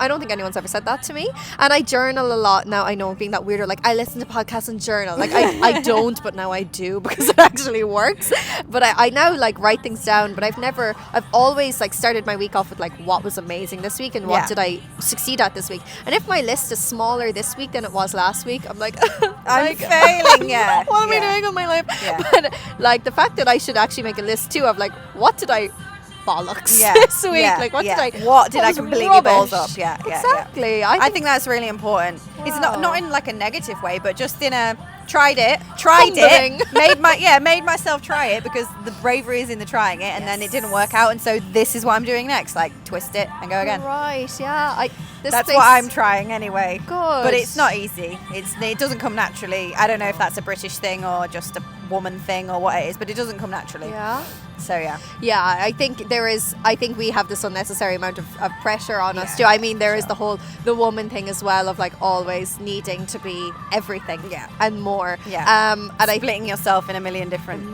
don't think anyone's ever said that to me. And I journal a lot now. I know, being that weirdo, like I listen to podcasts and journal. Like I don't, but now I do because it actually works. But I now like write things down, but I've always like started my week off with like what was amazing this week and what did I succeed at this week. And if my list is smaller this week than it was last week, I'm like, I'm failing, what am I doing with my life? Yeah. But like the fact that I should actually make a list too of like, what did I bollocks this week? Like, what did I completely balls up? Exactly. I think that's really important. Wow. It's not in like a negative way, but just in a tried it, made myself try it because the bravery is in the trying it, and then it didn't work out, and so this is what I'm doing next. Like twist it and go again. Right. Yeah. That's what I'm trying anyway. Good. But it's not easy. It doesn't come naturally. I don't know if that's a British thing or just a woman thing or what it is, but it doesn't come naturally. Yeah. So yeah. Yeah, I think we have this unnecessary amount of pressure on us too. I mean, there is the woman thing as well of like always needing to be everything and more. Yeah. And splitting yourself in a million different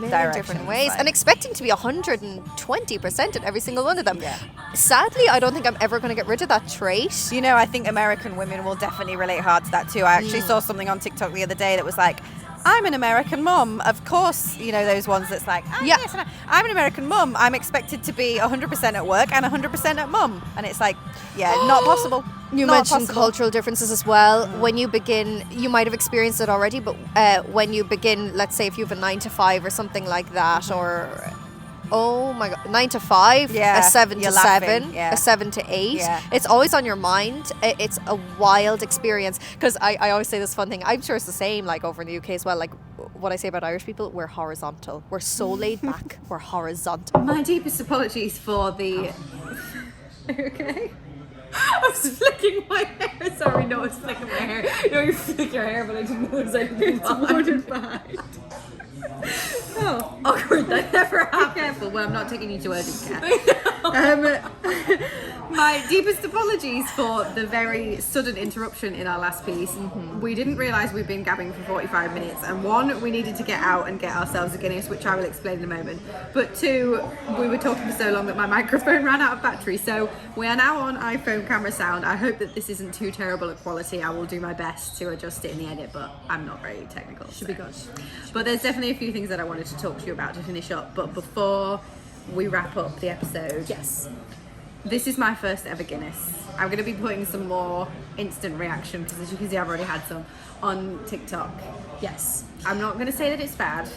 ways, and expecting to be 120% at every single one of them. Yeah. Sadly, I don't think I'm ever going to get rid of that trait. You know, I think American women will definitely relate hard to that too. I actually saw something on TikTok the other day that was like, I'm an American mum. Of course, you know, those ones that's like, yes, I'm an American mum. I'm expected to be 100% at work and 100% at mum. And it's like, not possible. You mentioned cultural differences as well. When you begin, you might have experienced it already, but when you begin, let's say if you have a 9 to 5 or something like that, or... Oh my God, 9 to 5, a 7 to 7, a 7 to 8. Yeah. It's always on your mind. It's a wild experience because I always say this fun thing. I'm sure it's the same like over in the UK as well. Like what I say about Irish people, we're horizontal. We're so laid back. We're horizontal. My deepest apologies for the... Are you okay? I was flicking my hair. Sorry, no, I was flicking my hair. No, you flick your hair, but I didn't know there was anything behind. Oh, awkward. That never happened. Careful. Well, I'm not taking you to urgent care. My deepest apologies for the very sudden interruption in our last piece. We didn't realise we'd been gabbing for 45 minutes, and one, we needed to get out and get ourselves a Guinness, which I will explain in a moment. But two, we were talking for so long that my microphone ran out of battery. So we are now on iPhone camera sound. I hope that this isn't too terrible a quality. I will do my best to adjust it in the edit, but I'm not very technical. Should be good. But there's definitely a few things that I wanted to talk to you about to finish up. But before we wrap up the episode, this is my first ever Guinness. I'm going to be putting some more instant reaction, because as you can see I've already had some, on TikTok. Yes. I'm not going to say that it's bad,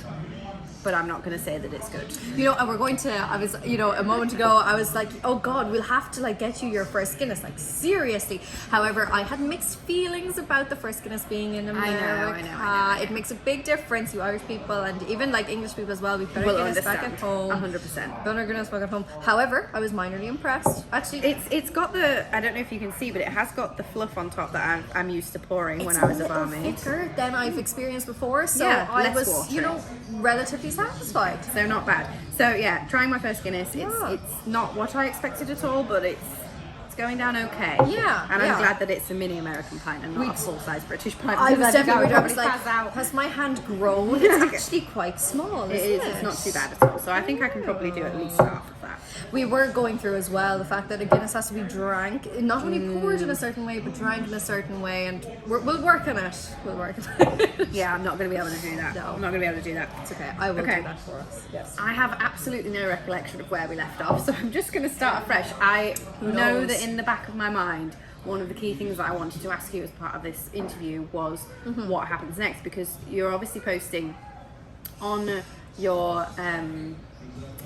but I'm not going to say that it's good. You know, and we're going to, I was, you know, a moment ago, I was like, oh God, we'll have to like get you your first Guinness, like seriously. However, I had mixed feelings about the first Guinness being in America. I know. It makes a big difference, you Irish people, and even like English people as well. We've got our Guinness back at home. 100%. Got our Guinness back at home. However, I was minorly impressed. Actually, it's got the, I don't know if you can see, but it has got the fluff on top that I'm used to pouring when I was a barmaid. It's thicker than I've experienced before, so yeah, I was, watery. you know, relatively satisfied. So not bad. So yeah, trying my first Guinness. It's not what I expected at all, but it's it's going down okay. Yeah, And yeah. I'm glad that it's a mini American pint and not a full-size British pint. I was because definitely think I would was probably like, pass out. has my hand grown? It's actually quite small, It isn't is. it? It's not too bad at all. So I think I can probably do at least half of that. We were going through as well the fact that a Guinness has to be drank, not only poured in a certain way, but drank in a certain way, and we'll work on it. We'll work on it. Yeah, I'm not going to be able to do that. No. I'm not going to be able to do that. It's okay. I will Okay. do that for us. Yes. I have absolutely no recollection of where we left off, so I'm just going to start afresh. I know knows? that in the back of my mind, one of the key things that I wanted to ask you as part of this interview was what happens next, because you're obviously posting on your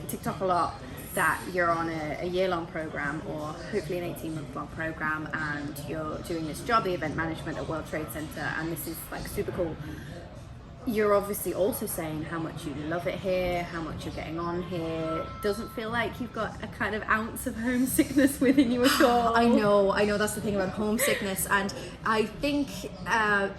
TikTok a lot that you're on a year-long program, or hopefully an 18-month-long program, and you're doing this job, the event management at World Trade Center, and this is like super cool. You're obviously also saying how much you love it here, how much you're getting on here. Doesn't feel like you've got a kind of ounce of homesickness within you at all. I know that's the thing about homesickness, and I think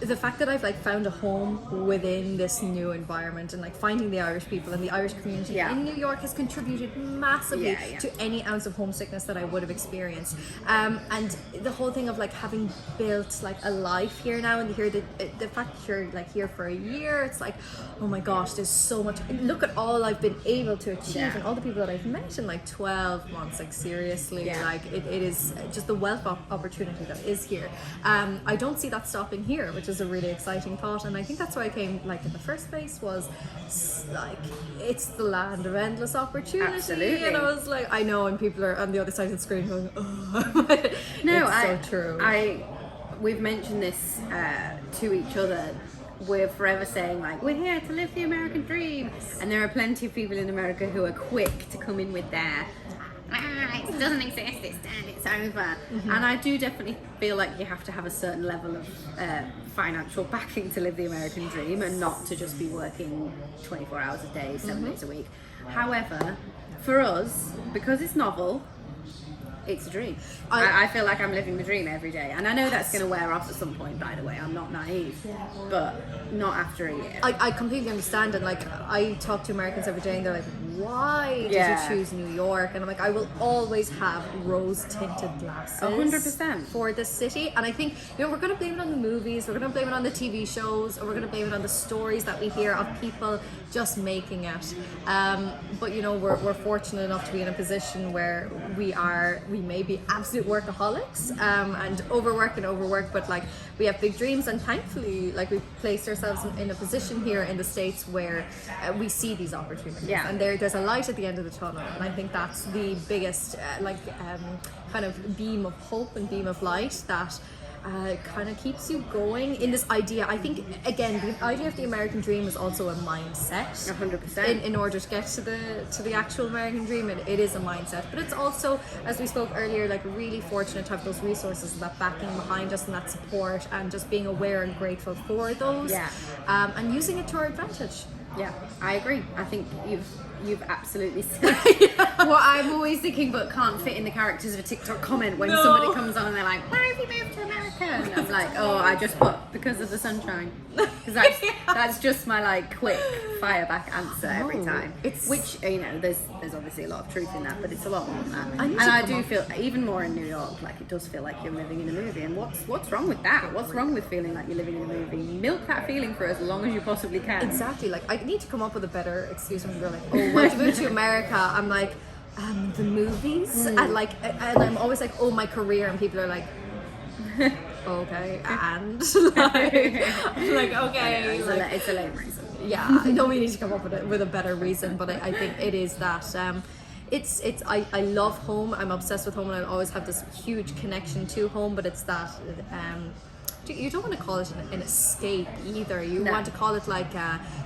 the fact that I've like found a home within this new environment, and like finding the Irish people and the Irish community in New York has contributed massively to any ounce of homesickness that I would have experienced. And the whole thing of like having built like a life here now, and here the fact that you're like here for a year, it's like, oh my gosh, there's so much. Look at all I've been able to achieve and all the people that I've met in like 12 months. Like seriously, like it is just the wealth of opportunity that is here. I don't see that stopping here, which is a really exciting thought, and I think that's why I came like in the first place, was like it's the land of endless opportunity. Absolutely. And I was like, I know, and people are on the other side of the screen going, oh. No, it's so true. We've mentioned this to each other. We're forever saying like, we're here to live the American dream, and there are plenty of people in America who are quick to come in with their it doesn't exist, it's dead, it's over. And I do definitely feel like you have to have a certain level of financial backing to live the American dream, and not to just be working 24 hours a day, 7 days a week. However, for us, because it's novel, it's a dream. I feel like I'm living the dream every day, and I know that's going to wear off at some point, by the way. I'm not naive, but not after a year. I completely understand, and like I talk to Americans every day and they're like, why did you choose New York? And I'm like, I will always have rose tinted glasses 100% for this city. And I think, you know, we're going to blame it on the movies, we're going to blame it on the TV shows, or we're going to blame it on the stories that we hear of people just making it, but you know, we're fortunate enough to be in a position where we may be absolute workaholics, and overwork, but like we have big dreams, and thankfully like we've placed ourselves in a position here in the States where we see these opportunities, and there's a light at the end of the tunnel, and I think that's the biggest kind of beam of hope and beam of light that kind of keeps you going in this idea. I think again, the idea of the American dream is also a mindset. 100%. In order to get to the actual American dream, it is a mindset, but it's also, as we spoke earlier, like really fortunate to have those resources and that backing behind us and that support, and just being aware and grateful for those, and using it to our advantage. Yeah, I agree. I think you've absolutely said what I'm always thinking, but can't fit in the characters of a TikTok comment when somebody comes on and they're like, why have you moved to America? And I'm like, oh, I just put because of the sunshine, because that's just my like quick fire back answer every time. Which, you know, there's obviously a lot of truth in that, but it's a lot more than that. And I do feel even more in New York, like it does feel like you're living in a movie. And what's wrong with that? What's wrong with feeling like you're living in a movie? Milk that feeling for as long as you possibly can. Exactly. Like I need to come up with a better excuse when you're like, oh, when you move to America, I'm like, the movies, and I'm always like, oh, my career, and people are like, okay, and like, I'm like, okay, it's a lame reason. Yeah, I know we need to come up with a better reason, but I think it is that I love home. I'm obsessed with home, and I always have this huge connection to home. But it's that you don't want to call it an escape either. You want to call it like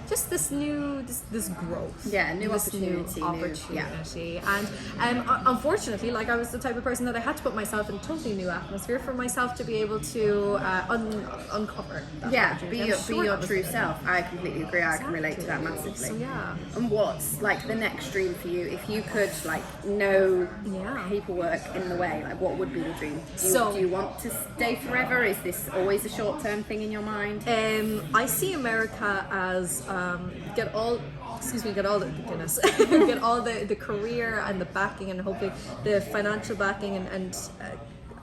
just this growth. Yeah, new this opportunity. New opportunity. And unfortunately, like I was the type of person that I had to put myself in a totally new atmosphere for myself to be able to uncover that opportunity. Be your true self. I completely agree. I can relate to that massively. So yeah. And what's like the next dream for you? If you could like no paperwork in the way, like what would be the dream? Do you want to stay forever? Is this always a short-term thing in your mind? I see America as get all the Guinness, get all the career and the backing, and hopefully the financial backing, and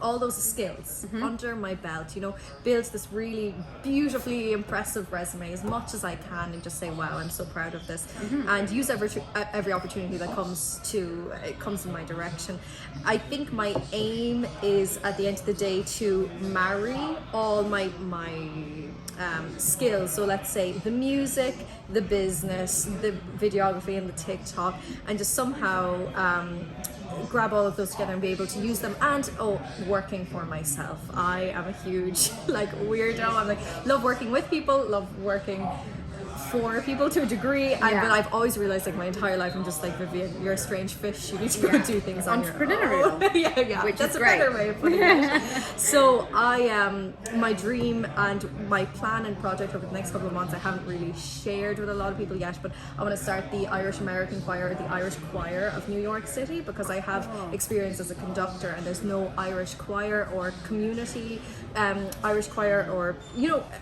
all those skills under my belt, you know, build this really beautifully impressive resume as much as I can, and just say, wow, I'm so proud of this, and use every opportunity that comes in my direction. I think my aim is, at the end of the day, to marry all my skills. So let's say the music, the business, the videography, and the TikTok, and just somehow grab all of those together and be able to use them. And working for myself. I am a huge weirdo. I'm love working with people, love working for people to a degree, but I've always realized my entire life I'm just Vivienne, you're a strange fish, you need to go do things on your own. yeah, which that's is a great. better way of putting it. So my dream and my plan and project over the next couple of months, I haven't really shared with a lot of people yet, but I want to start the Irish American Choir, the Irish Choir of New York City, because I have experience as a conductor, and there's no Irish choir or community Irish choir, or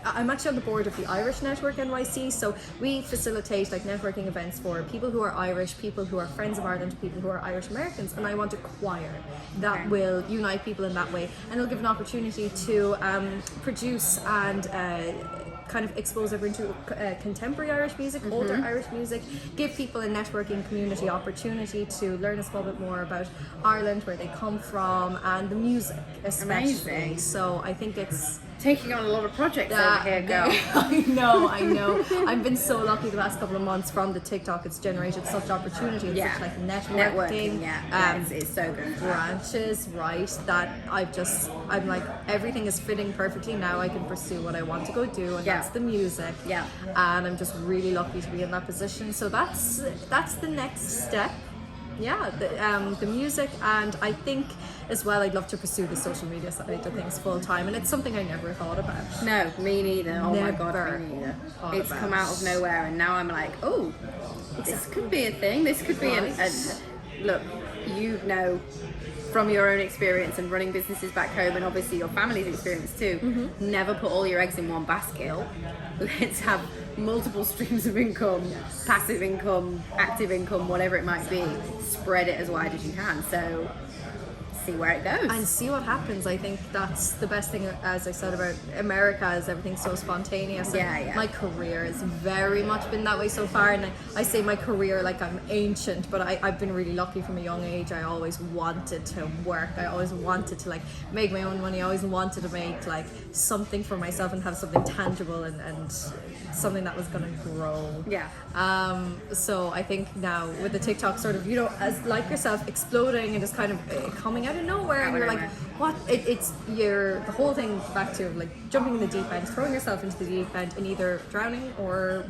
I'm actually on the board of the Irish Network NYC, so we facilitate networking events for people who are Irish, people who are friends of Ireland, people who are Irish Americans, and I want a choir that will unite people in that way, and it'll give an opportunity to produce and kind of expose everyone to contemporary Irish music, older Irish music, give people a networking community opportunity to learn a small bit more about Ireland, where they come from, and the music especially. Amazing. So I think it's taking on a lot of projects over here, girl. I know. I've been so lucky the last couple of months from the TikTok. It's generated such opportunity and such networking. It's so good. Branches, right? That I'm everything is fitting perfectly now. I can pursue what I want to go do, and that's the music. Yeah. And I'm just really lucky to be in that position. So that's the next step. Yeah, the music, and I think as well I'd love to pursue the social media side of things full time, and it's something I never thought about. No, me neither. Oh my god, me neither. It's come out of nowhere, and now I'm like, this could be a thing. This could be look, from your own experience and running businesses back home, and obviously your family's experience too, never put all your eggs in one basket. Let's have multiple streams of income, passive income, active income, whatever it might be. Spread it as wide as you can. So see where it goes and see what happens. I think that's the best thing, as I said, about America, is everything's so spontaneous. My career has very much been that way so far, and I say my career like I'm ancient, but I've been really lucky from a young age. I always wanted to work, I always wanted to make my own money, I always wanted to make something for myself and have something tangible and something that was going to grow. So I think now with the TikTok sort of, as like yourself, exploding and just kind of coming out of nowhere, and you're like, what? The whole thing back to jumping in the deep end, throwing yourself into the deep end, and either drowning or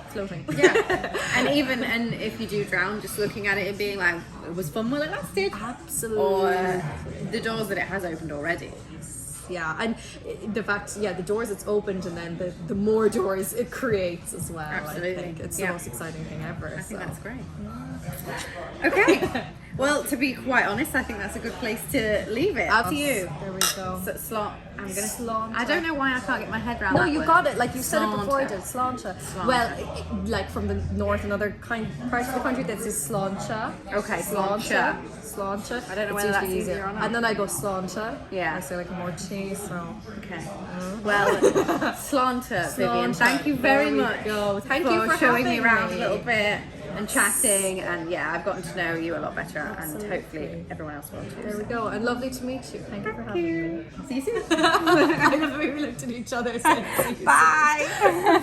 floating. And if you do drown, just looking at it and being like, it was fun while it lasted. Absolutely. Or the doors that it has opened already. Yeah, and the fact, the doors it's opened, and then the more doors it creates as well. Absolutely. I think it's the most exciting thing ever. I think that's great. Okay. Well, to be quite honest, I think that's a good place to leave it. Up to you. There we go. I'm gonna sláinte. I don't know why I can't get my head around. No, that you word. got it. You said it before. I Sláinte. did sláinte. Well, from the north and other parts of the country, this is sláinte. Okay, sláinte. I don't know whether that's easier or not. And then I go sláinte. Yeah. I say more cheese. So. Okay. Well, sláinte, Vivienne. Thank you very much. Thank you for showing me having around me. a little bit and chatting, and I've gotten to know you a lot better, and hopefully everyone else will too. There we go, and lovely to meet you. Thank you for having me. See you soon. I love the way we looked at each other. Bye.